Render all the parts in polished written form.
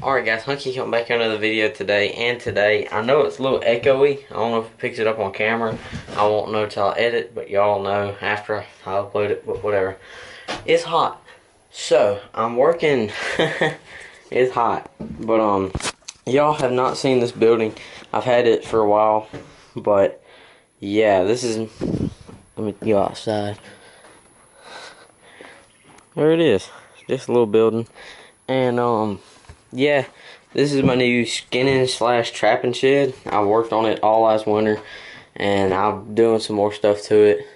Alright guys, Hunky coming back on another video today, and today, I know it's a little echoey. I don't know if it picks it up on camera. I won't know till I edit, but y'all know after I upload it, but whatever. It's hot. So, I'm working, it's hot. But, y'all have not seen this building. I've had it for a while, but, yeah, this is, let me go outside. There it is. Just a little building. And, yeah, this is my new skinning / trapping shed. I worked on it all last winter, and I'm doing some more stuff to it.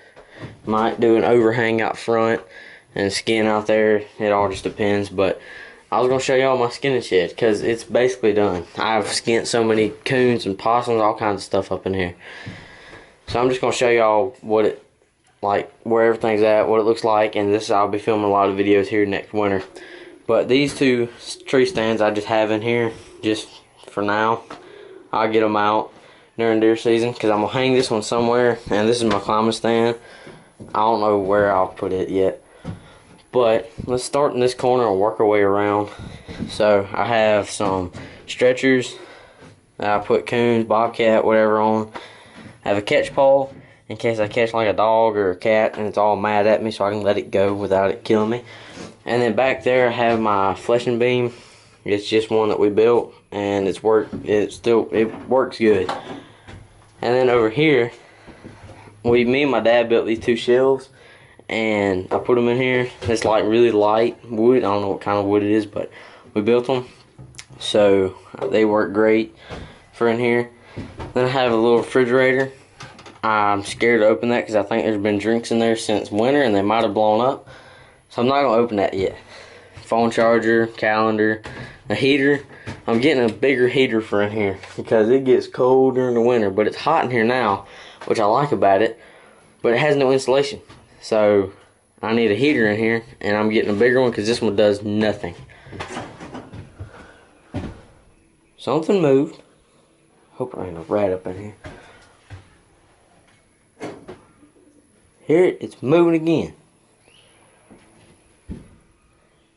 Might do an overhang out front and skin out there. It all just depends, but I was going to show y'all my skinning shed because it's basically done. I've skinned so many coons and possums, all kinds of stuff up in here. So I'm just going to show y'all what it, like, where everything's at, what it looks like, and this I'll be filming a lot of videos here next winter. But these two tree stands I just have in here, just for now. I'll get them out during deer season, because I'm going to hang this one somewhere, and this is my climbing stand. I don't know where I'll put it yet. But let's start in this corner and work our way around. So I have some stretchers that I put coons, bobcat, whatever on. I have a catch pole in case I catch like a dog or a cat and it's all mad at me, so I can let it go without it killing me. And then back there I have my fleshing beam. It's just one that we built, and it works good. And then over here, me and my dad built these two shelves, and I put them in here. It's like really light wood. I don't know what kind of wood it is, but we built them, so they work great for in here. Then I have a little refrigerator. I'm scared to open that because I think there's been drinks in there since winter and they might have blown up. So I'm not going to open that yet. Phone charger, calendar, a heater. I'm getting a bigger heater for in here because it gets cold during the winter, but it's hot in here now, which I like about it, but it has no insulation. So I need a heater in here, and I'm getting a bigger one because this one does nothing. Something moved. Hope there ain't a rat up in here. Here, it's moving again.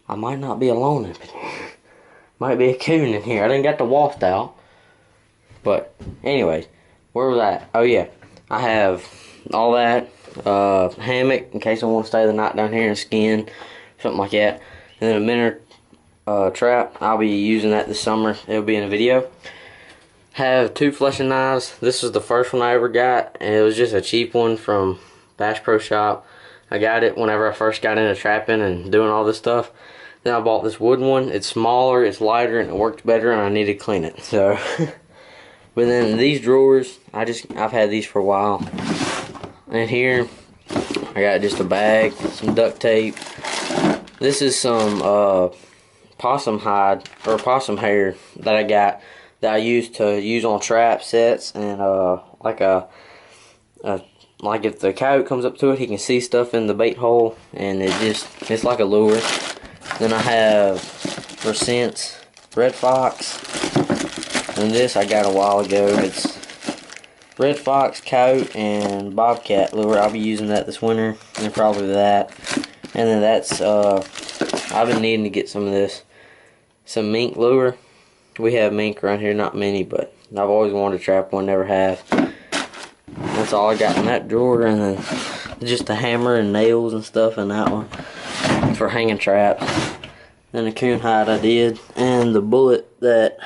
I might not be alone up in here. Might be a coon in here. I didn't got the wasp out. But, anyways, where was I? Oh, yeah. I have all that. Hammock, in case I want to stay the night down here and skin. Something like that. And then a minnow trap. I'll be using that this summer. It'll be in a video. Have two fleshing knives. This was the first one I ever got. And it was just a cheap one from Bass Pro Shop. I got it whenever I first got into trapping and doing all this stuff. Then I bought this wooden one. It's smaller, it's lighter, and it works better, and I need to clean it. So, but then these drawers, I've had these for a while. And here, I got just a bag, some duct tape. This is some possum hide or possum hair that I got that I use on trap sets and like if the coyote comes up to it, he can see stuff in the bait hole, and it's like a lure. Then I have for scents Red Fox, and this I got a while ago. It's Red Fox, coyote, and bobcat lure. I'll be using that this winter, and probably that. And then that's I've been needing to get some of this, some mink lure. We have mink around here, not many, but I've always wanted to trap one, never have. That's all I got in that drawer, and then just a hammer and nails and stuff in that one for hanging traps. Then the coon hide I did, and the bullet that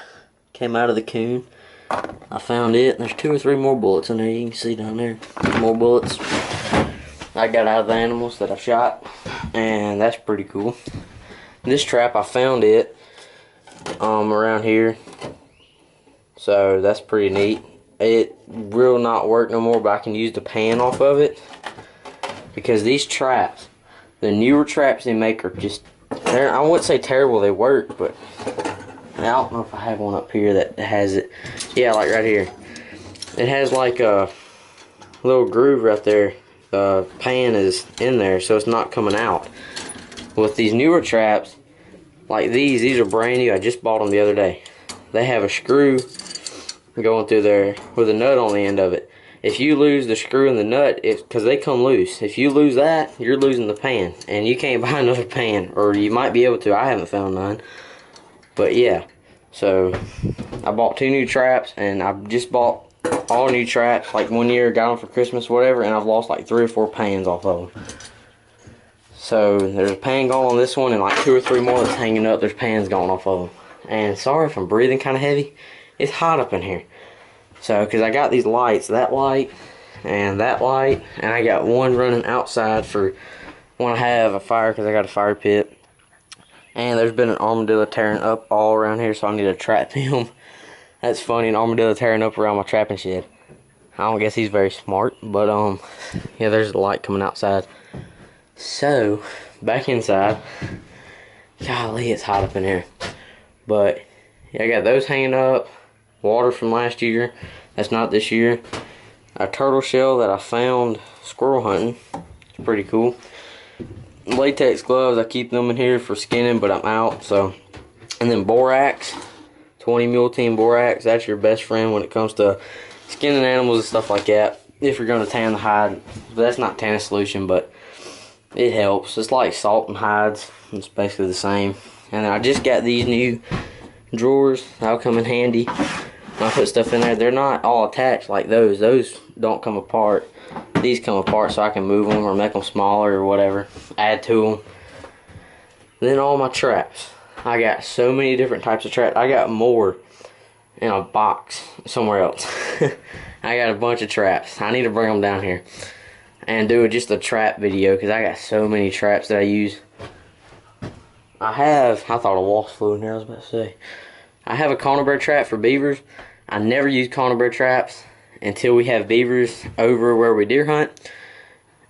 came out of the coon, I found it, and there's 2 or 3 more bullets in there. You can see down there, more bullets I got out of the animals that I shot, and that's pretty cool. This trap, I found it around here, so that's pretty neat. It will not work no more, but I can use the pan off of it, because these traps, the newer traps they make are just, I wouldn't say terrible, they work, but I don't know if I have one up here that has it. Yeah, like right here. It has like a little groove right there. The pan is in there, so it's not coming out. With these newer traps, like these are brand new. I just bought them the other day. They have a screw going through there with a nut on the end of it. If you lose the screw and the nut, because they come loose. If you lose that, you're losing the pan, and you can't buy another pan, or you might be able to. I haven't found none, but yeah. So I bought 2 new traps, and I just bought all new traps like 1 year, got them for Christmas, whatever, and I've lost like 3 or 4 pans off of them. So there's a pan gone on this one, and like 2 or 3 more that's hanging up. There's pans gone off of them. And sorry if I'm breathing kind of heavy. It's hot up in here. So, because I got these lights, that light, and I got one running outside for when I have a fire, because I got a fire pit. And there's been an armadillo tearing up all around here, so I need to trap him. That's funny, an armadillo tearing up around my trapping shed. I don't guess he's very smart, but yeah, there's the light coming outside. So, back inside. Golly, it's hot up in here. But, yeah, I got those hanging up. Water from last year. That's not this year. A turtle shell that I found squirrel hunting. It's pretty cool. Latex gloves, I keep them in here for skinning, but I'm out. So, and then borax. 20 mule team borax. That's your best friend when it comes to skinning animals and stuff like that. If you're going to tan the hide. That's not tanning solution, but it helps. It's like salt and hides. It's basically the same. And then I just got these new drawers. That'll come in handy when I put stuff in there. They're not all attached like those. Those don't come apart. These come apart so I can move them or make them smaller or whatever. Add to them. Then all my traps. I got so many different types of traps. I got more in a box somewhere else. I got a bunch of traps. I need to bring them down here and do just a trap video, because I got so many traps that I use. I thought a wasp flew in there, I was about to say. I have a conibear trap for beavers. I never use conibear traps until we have beavers over where we deer hunt.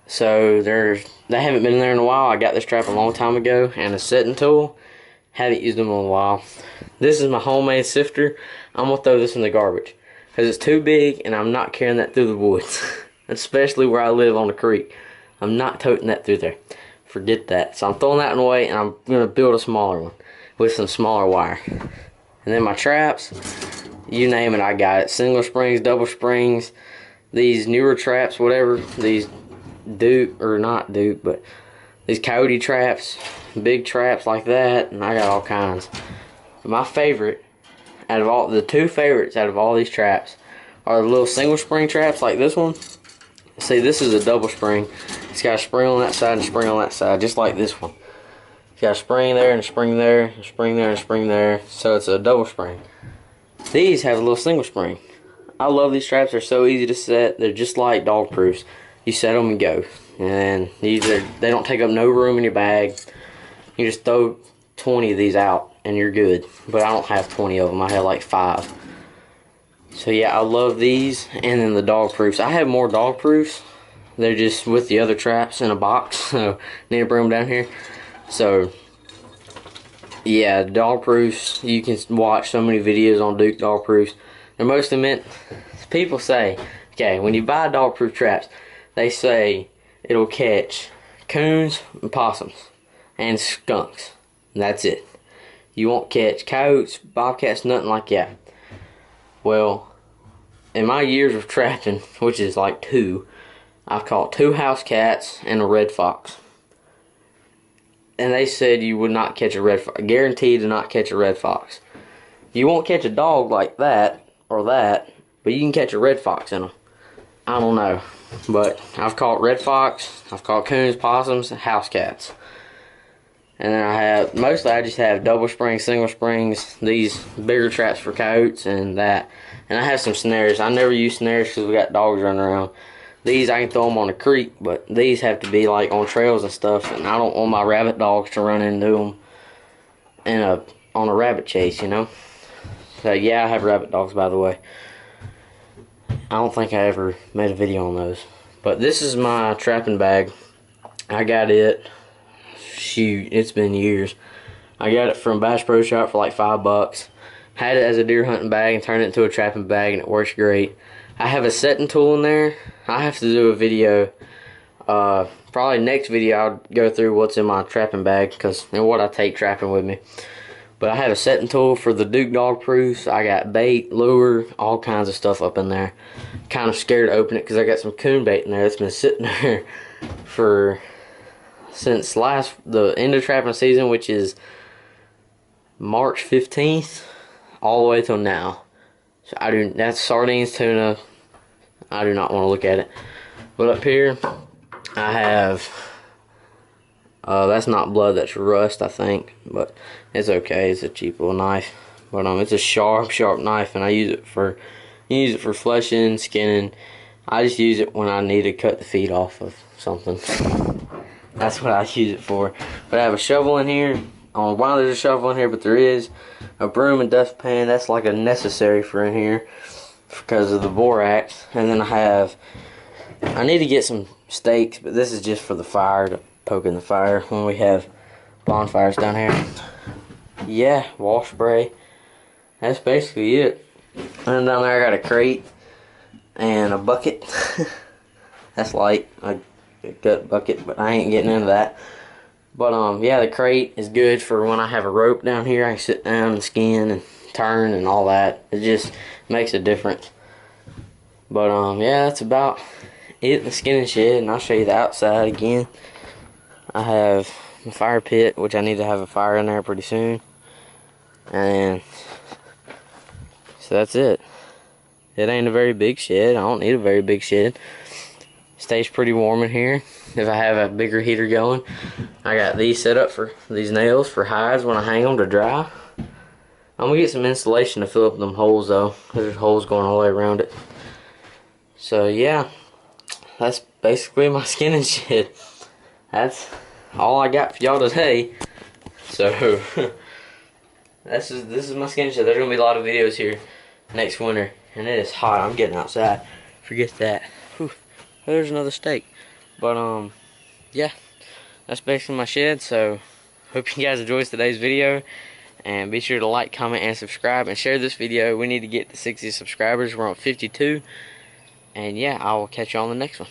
So they haven't been in there in a while. I got this trap a long time ago, and a setting tool. Haven't used them in a while. This is my homemade sifter. I'm going to throw this in the garbage, because it's too big, and I'm not carrying that through the woods. Especially where I live on the creek. I'm not toting that through there. Forget that. So I'm throwing that one away, and I'm going to build a smaller one with some smaller wire. And then my traps, you name it, I got it. Single springs, double springs, these newer traps, whatever. These dupe, or not dupe, but these coyote traps, big traps like that, and I got all kinds. But my favorite, the 2 favorites out of all these traps, are the little single spring traps like this one. See, this is a double spring. It's got a spring on that side and a spring on that side, just like this one. It's got a spring there and a spring there, and a spring there and a spring there, so it's a double spring. These have a little single spring. I love these traps. They're so easy to set. They're just like dog proofs. You set them and go. And they don't take up no room in your bag. You just throw 20 of these out and you're good. But I don't have 20 of them. I have like 5. So yeah, I love these. And then the dog proofs. I have more dog proofs. They're just with the other traps in a box. So I need to bring them down here. So yeah, dog proofs. You can watch so many videos on Duke dog proofs. They're mostly meant, people say, okay, when you buy dog proof traps, they say it'll catch coons and possums and skunks. And that's it. You won't catch coyotes, bobcats, nothing like that. Well, in my years of trapping, which is like 2, I've caught 2 house cats and a red fox. And they said you would not catch a red fox. Guaranteed to not catch a red fox. You won't catch a dog like that or that, but you can catch a red fox in them. I don't know. But I've caught red fox, I've caught coons, possums, and house cats. And then mostly I just have double springs, single springs, these bigger traps for coyotes, and that. And I have some snares. I never use snares because we got dogs running around. These I can throw them on the creek, but these have to be like on trails and stuff, and I don't want my rabbit dogs to run into them on a rabbit chase, you know. So yeah, I have rabbit dogs, by the way. I don't think I ever made a video on those. But this is my trapping bag. I got it, shoot, it's been years. I got it from Bass Pro Shop for like $5. Had it as a deer hunting bag and turned it into a trapping bag, and it works great. I have a setting tool in there. I have to do a video. Probably next video I'll go through what's in my trapping bag and what I take trapping with me. But I have a setting tool for the Duke dog proofs. I got bait, lure, all kinds of stuff up in there. Kind of scared to open it because I got some coon bait in there that's been sitting there since the end of trapping season, which is March 15th. all the way till now. So that's sardines, tuna. I do not want to look at it. But up here, I have, that's not blood, that's rust, I think. But it's okay, it's a cheap little knife. But it's a sharp knife, and you use it for fleshing, skinning. I just use it when I need to cut the feet off of something. That's what I use it for. But I have a shovel in here. I don't know why there's a shovel in here, but there is. A broom and dustpan, that's like a necessary for in here because of the borax. And then I need to get some stakes, but this is just for the fire, to poke in the fire when we have bonfires down here. Yeah, wall spray. That's basically it. And down there I got a crate and a bucket. That's light, a gut bucket, but I ain't getting into that. But yeah, the crate is good for when I have a rope down here. I can sit down and skin and turn and all that. It just makes a difference. But yeah, that's about it in the skinning shed, and I'll show you the outside again. I have the fire pit, which I need to have a fire in there pretty soon. And so that's it. It ain't a very big shed. I don't need a very big shed. Stays pretty warm in here. If I have a bigger heater going, I got these set up for these nails for hides when I hang them to dry. I'm gonna get some insulation to fill up them holes though. There's holes going all the way around it. So yeah, that's basically my skinning shed. That's all I got for y'all today. So this is my skinning shed. There's gonna be a lot of videos here next winter, and it is hot. I'm getting outside. Forget that. Whew. There's another steak. But yeah, that's basically my shed. So hope you guys enjoyed today's video, and be sure to like, comment, and subscribe, and share this video. We need to get to 60 subscribers. We're on 52. And yeah, I will catch you on the next one.